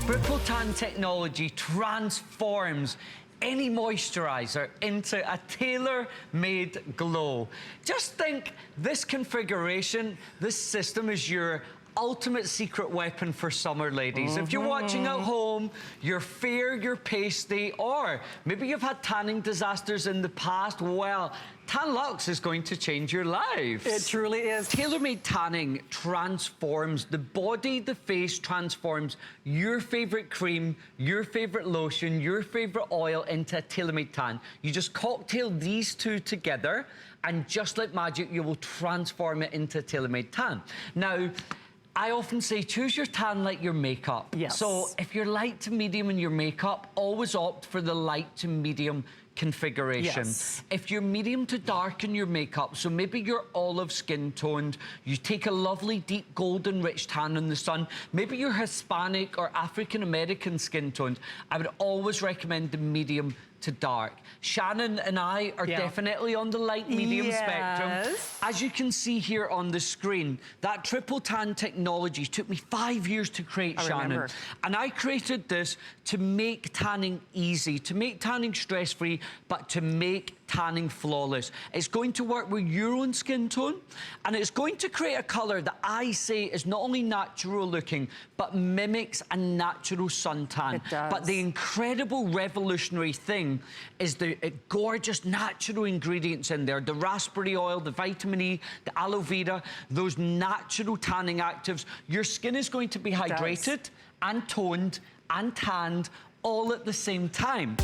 Triple Tan technology transforms any moisturizer into a tailor-made glow. Just think, this configuration, this system is your ultimate secret weapon for summer, ladies. If you're watching at home, you're fair, you're pasty, or maybe you've had tanning disasters in the past, well, TanLuxe is going to change your lives. It truly is. Tailor-made tanning transforms the body, the face, transforms your favorite cream, your favorite lotion, your favorite oil into a tailor-made tan. You just cocktail these two together, and just like magic, you will transform it into a tailor-made tan. Now, I often say, choose your tan like your makeup. Yes. So if you're light to medium in your makeup, always opt for the light to medium configuration. Yes. If you're medium to dark in your makeup, so maybe you're olive skin toned, you take a lovely deep golden rich tan in the sun, maybe you're Hispanic or African American skin toned, I would always recommend the medium to dark. Shannon and I are definitely on the light medium spectrum. As you can see here on the screen, that triple tan technology took me 5 years to create, Shannon. And I created this to make tanning easy, to make tanning stress-free, but to make tanning flawless. It's going to work with your own skin tone, and it's going to create a colour that I say is not only natural looking, but mimics a natural suntan. It does. But the incredible revolutionary thing is the gorgeous natural ingredients in there. The raspberry oil, the vitamin E, the aloe vera, those natural tanning actives. Your skin is going to be hydrated and toned and tanned all at the same time.